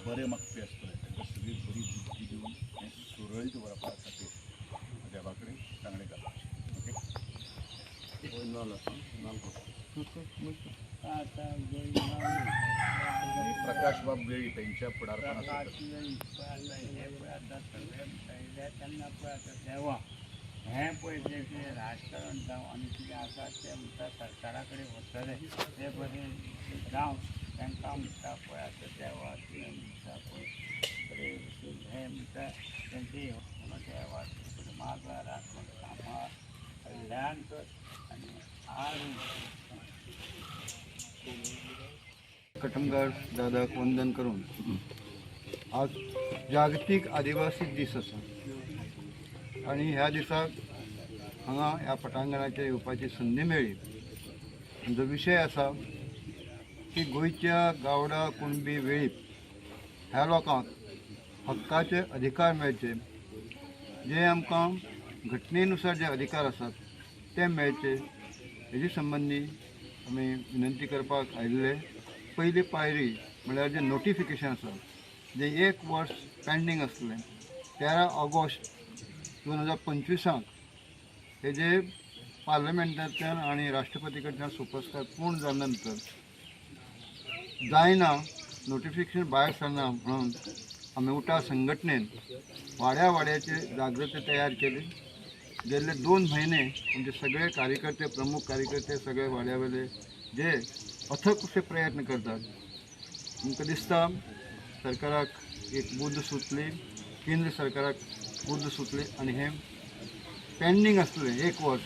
बरे मागपी आसतले तांकां सगळी बरी बुद्धी दिवन हें सुरळीत व्हरपा खातीर देवा कडेन सांगणें घालपाचें. आनी प्रकाश बाब वेळी तेंच्या फुडारपणान हें पळय तें राजकारण जावं आनी कितें आसा तें म्हणटा सरकारा कडेन वतले ते बरें जावं तांकां म्हणटा पळय आतां देवा कितें म्हणटा पळय बरें हें म्हणटा तेंची देवा मागला राखण सांबाळ कल्याण कर आनी कटमगार दादाक वंदन करून आज जागतीक आदिवासी दीस आसा आनी ह्या दिसाक हांगा ह्या पटांगणाचेर येवपाची संदी मेळ्ळी. जो विशय आसा की गोंयच्या गावडा कुणबी वेळीप ह्या लोकांक हक्काचे अधिकार मेळचे, जे आमकां घटनेनुसार जे अधिकार आसात ते मेळचे हेजे संबंदी आमी विनंती करपाक आयिल्ले. पयली पायरी म्हळ्यार जें नोटिफिकेशन आसा जें 1 वर्स पेंडींग आसलें 13 ऑगस्ट 2025 हेजे पार्लमेंटांतल्यान आनी राष्ट्रपती कडच्यान सुपस्कार पूर्ण जाले नंतर जायना नोटिफिकेशन भायर सरना म्हणून आमी उठा संघटनेन वाड्या वाड्याचे जागृती तयार केली. गेल्ले 2 म्हयने आमचे सगळे कार्यकर्ते प्रमुख कार्यकर्ते सगळे वाड्यावेले जे अथक असे प्रयत्न करतात. आमकां दिसता सरकाराक एक बुद्ध सुचली, केंद्र सरकाराक बुद्ध सुचली आनी हें पेंडींग आसलें 1 वर्स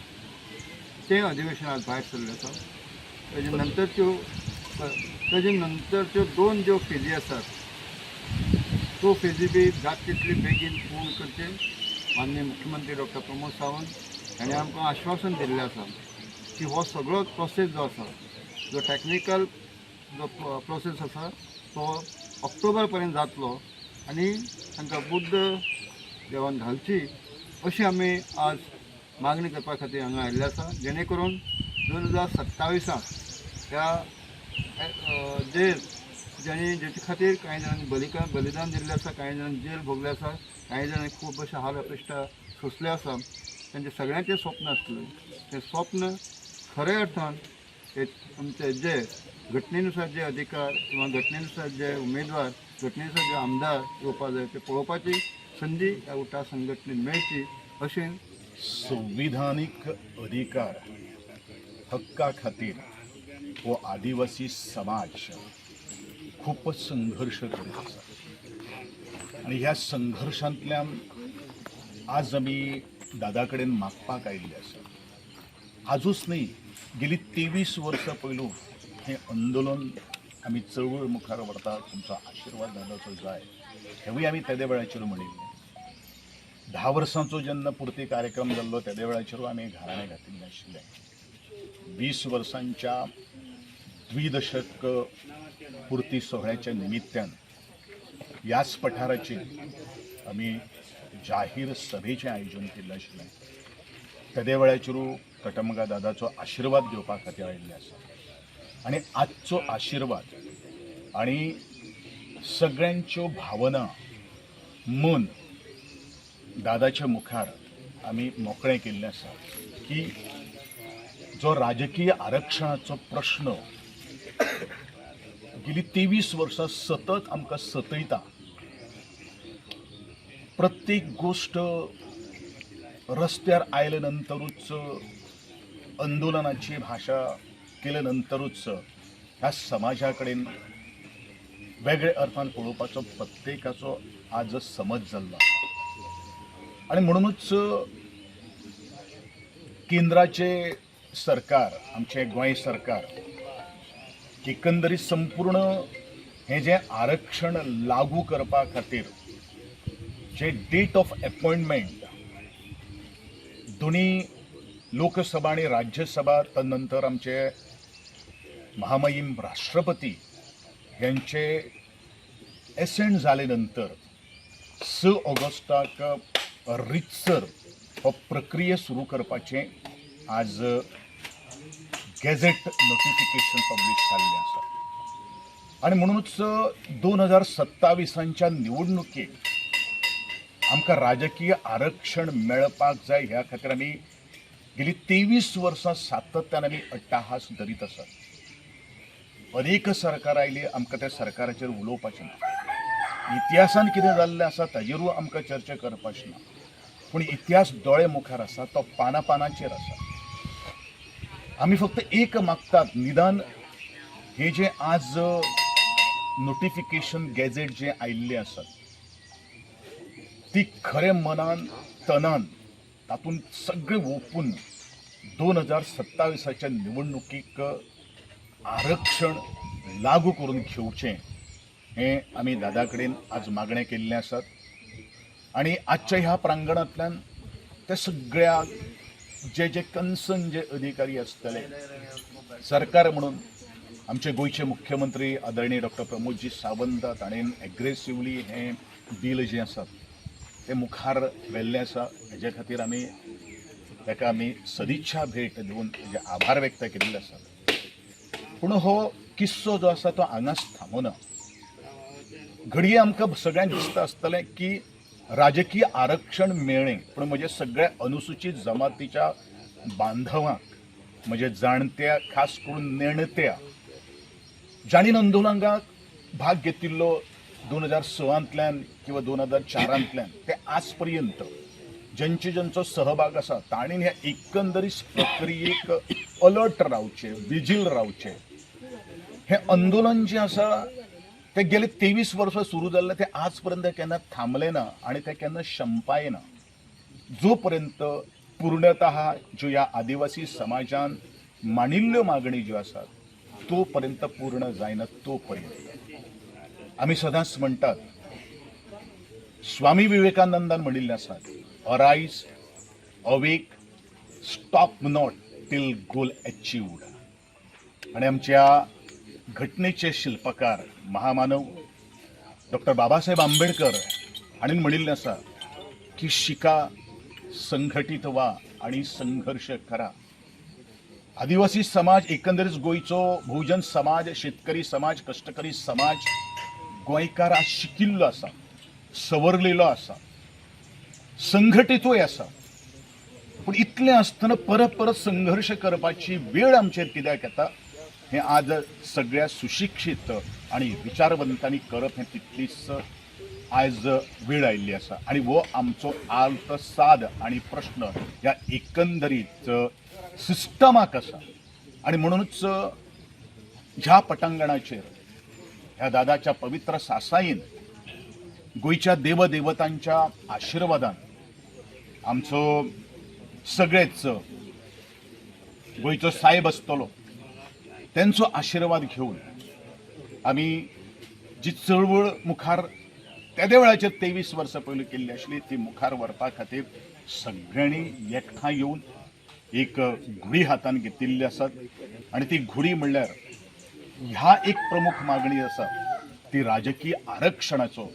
तें अधिवेशन आज भायर सरलें आसा. तेजे नंतरच्यो 2 ज्यो फेजी आसात त्यो फेजी बी जाता तितली बेगीन पूर्ण करचे. माननीय मुख्यमंत्री डॉक्टर प्रमोद सावंत हांणी आमकां आश्वासन दिल्लें आसा की हो सगळो प्रोसेस जो आसा जो टॅक्निकल जो प्रोसेस आसा तो ऑक्टोबर पर्यंत जातलो आनी तांकां बुद्ध देवान घालची अशी आमी आज मागणी करपा खातीर हांगा आयिल्ले आसा. जेणे करून 2027 ह्या जेल जेचे खातीर कांय जाणांनी बलिदान दिल्लें आसा, कांय जाणांनी जेल भोगले आसा, कांय जाणांनी खूब अशें हाल अपेश्टा सोंसले आसा. तेंचे सगळ्यांचें स्वप्न आसतलें. तें स्वप्न खऱ्या अर्थान आमचे जे घटनेनुसार जे अधिकार किंवा घटनेनुसार जे उमेदवार घटनेनुसार जे आमदार येवपा जाय ते पळोवपाची संदी ह्या उठा संघटनेन मेळची अशें संविधानीक अधिकार हक्का खातीर हो आदिवासी समाज खूप संघर्ष करीत आसा आनी ह्या संघर्शांतल्यान आज आमी दादा कडेन मागपाक आयिल्ले आसा. आजूच न्ही, गेली 23 वर्सां पयलू हें आंदोलन आमी चळवळ मुखार व्हरता, तुमचो आशिर्वाद दादाचो जाय हेवूय आमी तेदे वेळाचेर म्हणिल्लें. 10 वर्सांचो जेन्ना पुर्ती कार्यक्रम जाल्लो तेदे वेळाचेरूय आमी घराणें घातिल्लें आशिल्लें. 20 वर्सांच्या द्विदशक पुर्ती सोहळ्याच्या निमित्यान ह्याच पठाराचेर आमी जाहीर सभेचें आयोजन केल्लें आशिल्लें. तेदे वेळाचेरूय कटमगा दादाचो आशिर्वाद घेवपा खातीर आयिल्ले आसा आनी आजचो आशिर्वाद आनी सगळ्यांच्यो भावना मन दादाच्या मुखार आमी मोकळें केल्लें आसा की जो राजकीय आरक्षणाचो प्रश्न गेली 23 वर्सां सतत आमकां सतयता. प्रत्येक गोष्ट रस्त्यार आयले नंतरूच आंदोलनाची भाशा केले नंतरूच ह्या समाजा कडेन वेगळे अर्थान पळोवपाचो प्रत्येकाचो आज समज जाल्लो आसा. आनी म्हणूनच केंद्राचे सरकार आमचे गोंय सरकार एकंदरीत संपूर्ण हे जे आरक्षण लागू करपा खातीर जे डेट ऑफ अपॉइंटमेंट दोन्ही लोकसभा आणि राज्यसभा तदनंतर आमचे महामहिम राष्ट्रपती यांचे एसेंट जाले नंतर 6 ऑगस्टाक रितसर हो प्रक्रिया सुरू करपाचे आज गॅझेट नोटिफिकेशन पब्लिश जाल्लें आसा. आणि म्हणूनच 2027च्या निवडणुकीत आमकां राजकीय आरक्षण मेळपाक जाय ह्या खातीर आमी गेली 23 वर्सां सातत्यान आमी अट्टाहास धरीत आसात. अनेक सरकार आयली, आमकां त्या सरकाराचेर उलोवपाचें ना. इतिहासान कितें जाल्लें आसा ताजेरूय आमकां चर्चा करपाचें ना. पूण इतिहास दोळे मुखार आसा, तो पानाचेर आसा. आमी फक्त एक मागतात, निदान हे जे आज नोटिफिकेशन गॅझेट जे आयिल्ले आसात ती खरे मनान तनान तातूंत सगळें ओपून 2027च्या निवडणुकीक आरक्षण लागू करून घेवचें हें आमी दादा कडेन आज मागणें केल्लें आसात. आनी आजच्या ह्या प्रांगणांतल्यान त्या सगळ्या जे कन्सर्न जे अधिकारी आसतले, सरकार म्हणून आमचे गोंयचे मुख्यमंत्री आदरणीय डॉक्टर प्रमोदजी सावंत ताणें एग्रेसिवली हें बील जें आसा तें मुखार व्हेल्लें आसा. हेजे खातीर ताका आमी सदिच्छा भेट दिवन तेजे आभार व्यक्त केल्ले आसात. पूण हो किस्सो जो आसा तो हांगाच थांबना. घडये आमकां सगळ्यांक दिसता आसतलें की राजकीय आरक्षण मेळ्ळें, पूण म्हजे सगळ्या अनुसूचित जमातीच्या बांधवांक, म्हजे जाणट्या, खास करून नेणट्या जाणी आंदोलनाक भाग घेतिल्लो 2006तल्यान किंवा 2004तल्यान ते आज पर्यंत ज्यांचो सहभाग आसा ताणीं ह्या एकंदरीत प्रक्रियेक अलर्ट रावचें, विजील रावचें. हें आंदोलन जें आसा तें गेले 23 वर्सां सुरू जाल्लें, तें आज पर्यंत केन्ना थांबलें ना आनी तें केन्ना शंपाय ना. जो पर्यंत पूर्णतः ज्यो ह्या आदिवासी समाजान मानिल्ल्यो मागणी ज्यो आसात तो पर्यंत पूर्ण जायना, तो पर्यंत आमी सदांच म्हणटात, स्वामी विवेकानंदान म्हणिल्लें आसा, arise, awake, stop not till goal achieved. आनी आमच्या घटनेचे शिल्पकार महामानव डॉक्टर बाबासाहेब आंबेडकर हाणें म्हणिल्लें आसा की शिका, संघटीत व्हा आणि संघर्ष करा. आदिवासी समाज, एकंदरीत गोंयचो बहुजन समाज, शेतकरी समाज, कष्टकरी समाज गोंयकार आज शिकिल्लो आसा, सवरलेलो आसा, संघटीतूय आसा. पूण इतलें आसतना परत संघर्ष करपाची वेळ आमचेर कित्याक येता हें आज सगळ्या सुशिक्षीत आणि विचारवंतांनी करप हें तितलीच आज वेळ आयिल्ली आसा. आनी हो आमचो आल्त साद आनी प्रश्न ह्या एकंदरीत सिस्टमाक आसा. आनी म्हणूनच ह्या पटांगणाचेर ह्या दादाच्या पवित्र सासायेन गोंयच्या देवदेवतांच्या आशिर्वादान आमचो सगळेच गोंयचो साहेब आसतलो त्यांचो आशिर्वाद घेवन आमी जी चळवळ मुखार त्या वेळाचेर 23 वर्सां पयलीं केल्ली आशिल्ली ती मुखार व्हरपा खातीर सगळ्यांनी एकठांय येवन एक घुडी हातान घेतिल्ली आसात. आनी ती घुडी म्हणल्यार ह्या एक प्रमुख मागणी आसा ती राजकीय आरक्षणाचो.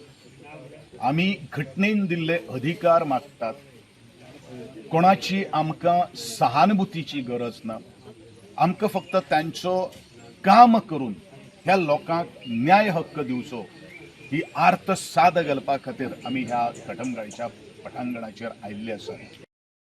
आमी घटनेन दिल्ले अधिकार मागतात. कोणाची आमकां सहानुभुतीची गरज ना. आमकां फक्त तांचो काम करून ह्या लोकांक न्याय हक्क दिवचो ही आर्त साद घालपा खातीर आमी ह्या कटमगाळीच्या पटांगणाचेर आयिल्ले आसात.